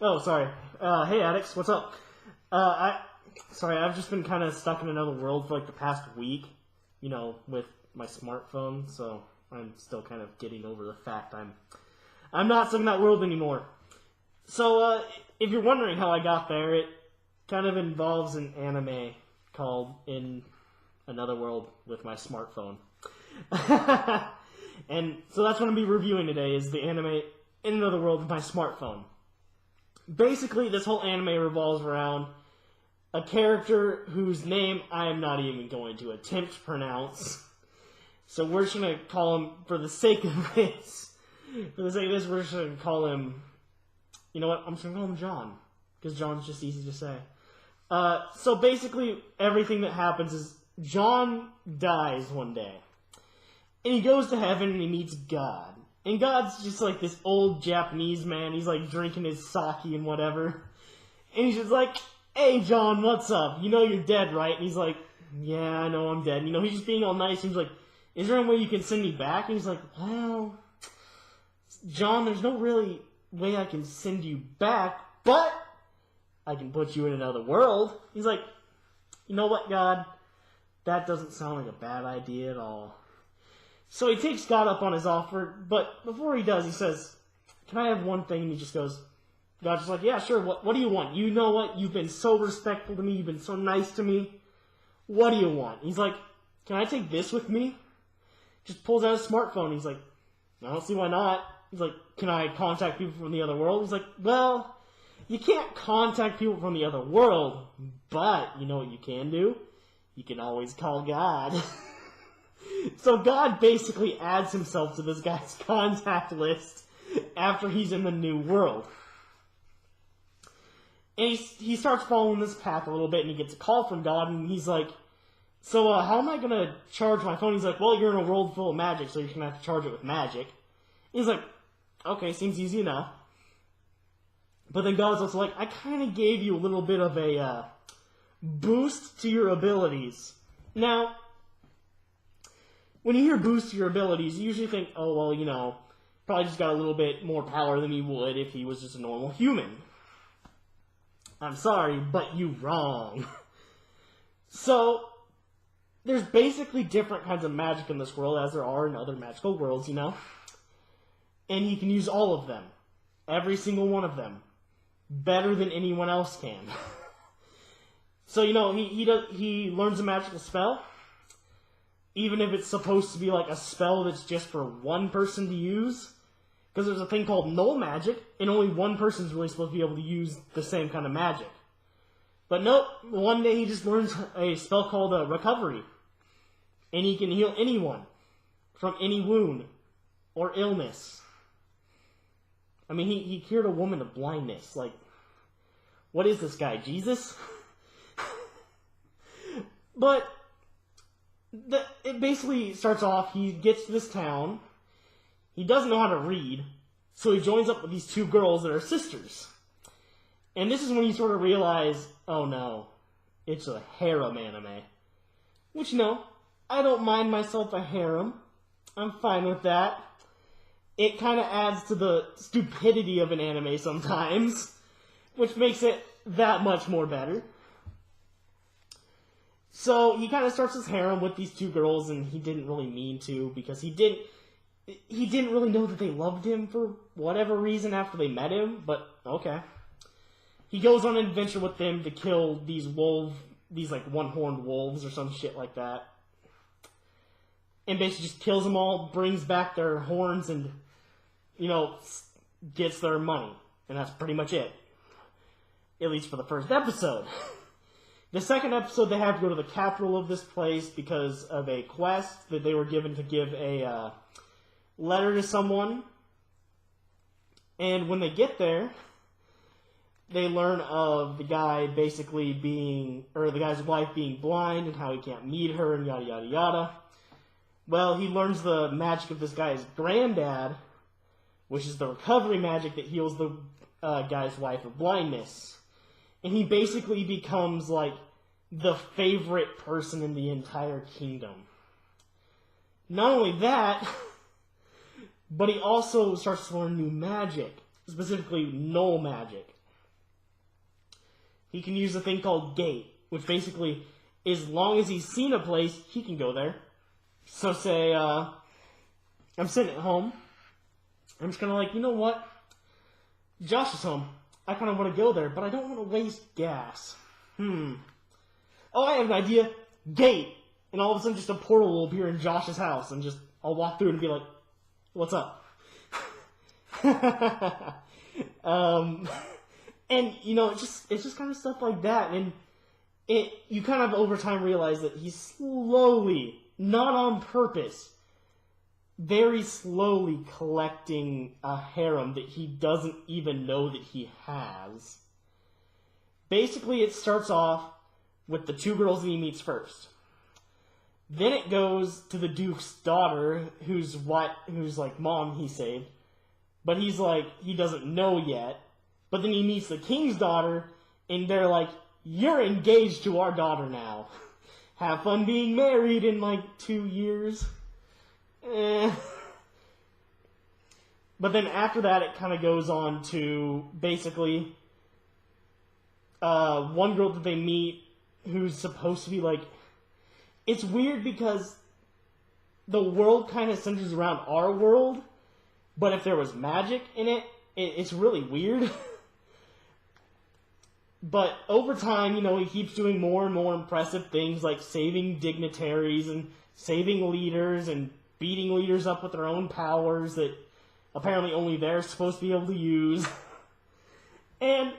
Oh, sorry. Hey, Addicts, what's up? Sorry, I've just been kind of stuck in another world for like the past week, with my smartphone, so I'm still kind of getting over the fact I'm not stuck in that world anymore. So, if you're wondering how I got there, it kind of involves an anime called In Another World with my smartphone. And so that's what I'm going to be reviewing today, is the anime In Another World with my smartphone. Basically, this whole anime revolves around a character whose name I am not even going to attempt to pronounce. So we're just going to call him, for the sake of this, we're just going to call him, you know what, I'm just going to call him John, because John's just easy to say. So basically, everything that happens is John dies one day. And he goes to heaven and he meets God. And God's just like this old Japanese man. He's like drinking his sake and whatever. And he's just like, "Hey John, what's up? You know you're dead, right?" And he's like, "Yeah, I know I'm dead." He's just being all nice. And he's like, "Is there any way you can send me back?" And he's like, "Well, John, there's no really way I can send you back, but I can put you in another world." He's like, "You know what, God? That doesn't sound like a bad idea at all." So he takes God up on his offer, but before he does, he says, "Can I have one thing?" And he just goes, God's just like, "Yeah, sure, what do you want? You know what? You've been so respectful to me, you've been so nice to me. What do you want?" He's like, "Can I take this with me?" Just pulls out his smartphone. He's like, "I don't see why not." He's like, "Can I contact people from the other world?" He's like, "Well, you can't contact people from the other world, but you know what you can do? You can always call God." So God basically adds himself to this guy's contact list after he's in the new world. And he starts following this path a little bit, and he gets a call from God, and he's like, "So how am I going to charge my phone?" He's like, "Well, you're in a world full of magic, so you're going to have to charge it with magic." He's like, "Okay, seems easy enough." But then God's also like, "I kind of gave you a little bit of a boost to your abilities." Now, when you hear boost to your abilities, you usually think, oh, well, probably just got a little bit more power than he would if he was just a normal human. I'm sorry, but you wrong. So, there's basically different kinds of magic in this world, as there are in other magical worlds, And he can use all of them. Every single one of them. Better than anyone else can. So, he learns a magical spell. Even if it's supposed to be like a spell that's just for one person to use. Because there's a thing called null magic, and only one person's really supposed to be able to use the same kind of magic. But nope, one day he just learns a spell called Recovery. And he can heal anyone from any wound or illness. I mean, he cured a woman of blindness. Like, what is this guy, Jesus? But it basically starts off, he gets to this town, he doesn't know how to read, so he joins up with these two girls that are sisters. And this is when you sort of realize, oh no, it's a harem anime. Which, I don't mind myself a harem. I'm fine with that. It kind of adds to the stupidity of an anime sometimes, which makes it that much more better. So he kind of starts his harem with these two girls, and he didn't really mean to, because he didn't really know that they loved him for whatever reason after they met him, but okay. He goes on an adventure with them to kill these like one-horned wolves or some shit like that. And basically just kills them all, brings back their horns, and, gets their money. And that's pretty much it. At least for the first episode. The second episode, they have to go to the capital of this place because of a quest that they were given to give a letter to someone. And when they get there, they learn of the guy the guy's wife being blind and how he can't meet her and yada yada yada. Well, he learns the magic of this guy's granddad, which is the recovery magic that heals the guy's wife of blindness. And he basically becomes, like, the favorite person in the entire kingdom. Not only that, but he also starts to learn new magic. Specifically, null magic. he can use a thing called gate, which basically, as long as he's seen a place, he can go there. So say, I'm sitting at home, I'm just kind of like, you know what? Josh is home. I kind of want to go there, but I don't want to waste gas. Oh, I have an idea. Gate. And all of a sudden just a portal will appear in Josh's house, and just, I'll walk through and be like, what's up? And, you know, it's just kind of stuff like that, and you kind of over time realize that he's slowly, not on purpose, very slowly collecting a harem that he doesn't even know that he has. Basically, it starts off with the 2 girls that he meets first. Then it goes to the Duke's daughter, who's like mom he saved, but he's like, he doesn't know yet. But then he meets the king's daughter, and they're like, you're engaged to our daughter now. Have fun being married in like 2 years. But then after that, it kind of goes on to basically one girl that they meet who's supposed to be like, it's weird because the world kind of centers around our world, but if there was magic in it, it's really weird. But over time, you know, he keeps doing more and more impressive things like saving dignitaries and saving leaders and beating leaders up with their own powers that apparently only they're supposed to be able to use. And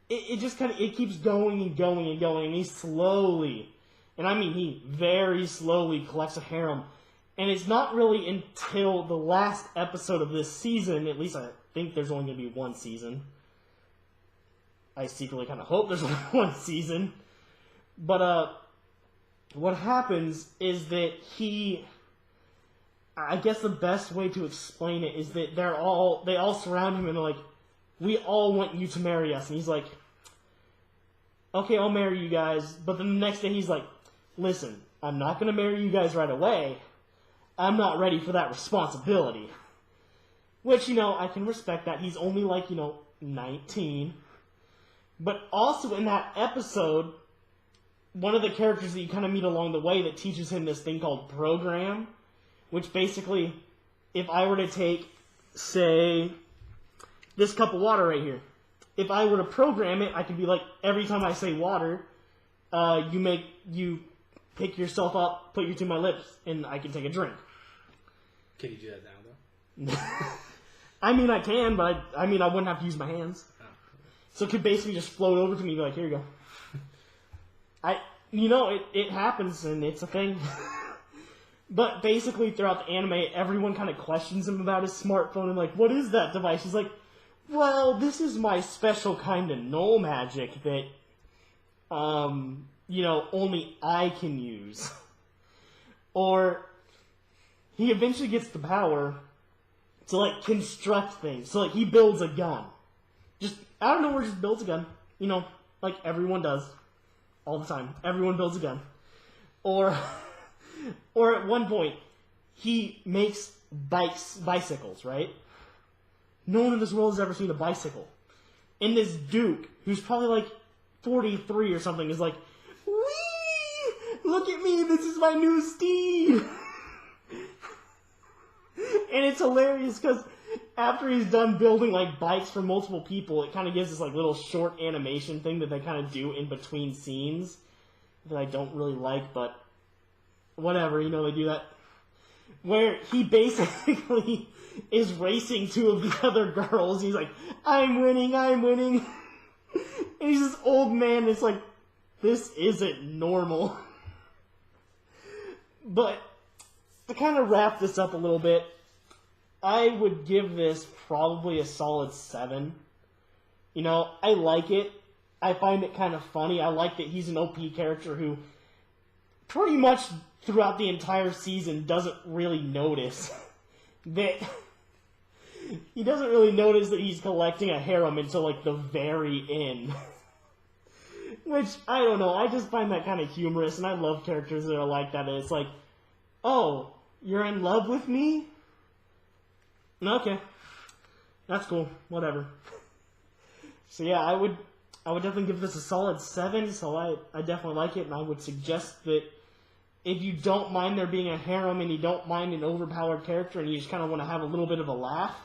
it just kind of, it keeps going and going and going, and he slowly, and I mean he very slowly collects a harem. And it's not really until the last episode of this season, at least I think there's only going to be one season. I secretly kind of hope there's only one season. But what happens is that I guess the best way to explain it is that they all surround him and they're like, we all want you to marry us. And he's like, okay, I'll marry you guys. But then the next day he's like, listen, I'm not going to marry you guys right away. I'm not ready for that responsibility. Which, you know, I can respect that. He's only like, 19. But also in that episode, one of the characters that you kind of meet along the way that teaches him this thing called program, which basically, if I were to take, say, this cup of water right here, if I were to program it, I could be like, every time I say water, you pick yourself up, put you to my lips, and I can take a drink. Can you do that now, though? I mean, I can, but I wouldn't have to use my hands. Oh. So it could basically just float over to me and be like, here you go. It happens, and it's a thing. But basically, throughout the anime, everyone kind of questions him about his smartphone and like, what is that device? He's like, well, this is my special kind of null magic that, only I can use. Or he eventually gets the power to, like, construct things. So, like, he builds a gun. Just, out of nowhere, just builds a gun. Like everyone does. All the time. Everyone builds a gun. Or at one point, he makes bicycles, right? No one in this world has ever seen a bicycle. And this Duke, who's probably like 43 or something, is like, whee! Look at me, this is my new steed! And it's hilarious because after he's done building like bikes for multiple people, it kind of gives this like little short animation thing that they kind of do in between scenes that I don't really like, but whatever, they do that. Where he basically is racing 2 of the other girls. He's like, I'm winning. And he's this old man. It's like, this isn't normal. But to kind of wrap this up a little bit, I would give this probably a solid 7. I like it. I find it kind of funny. I like that he's an OP character who pretty much throughout the entire season doesn't really notice that he doesn't really notice that he's collecting a harem until like the very end. Which, I don't know, I just find that kind of humorous, and I love characters that are like that. And it's like, oh, you're in love with me? Okay. That's cool. Whatever. So yeah, I would definitely give this a solid 7, so I definitely like it, and I would suggest that if you don't mind there being a harem and you don't mind an overpowered character and you just kind of want to have a little bit of a laugh,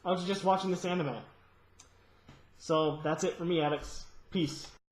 I would suggest watching this anime. So that's it for me, Addicts. Peace.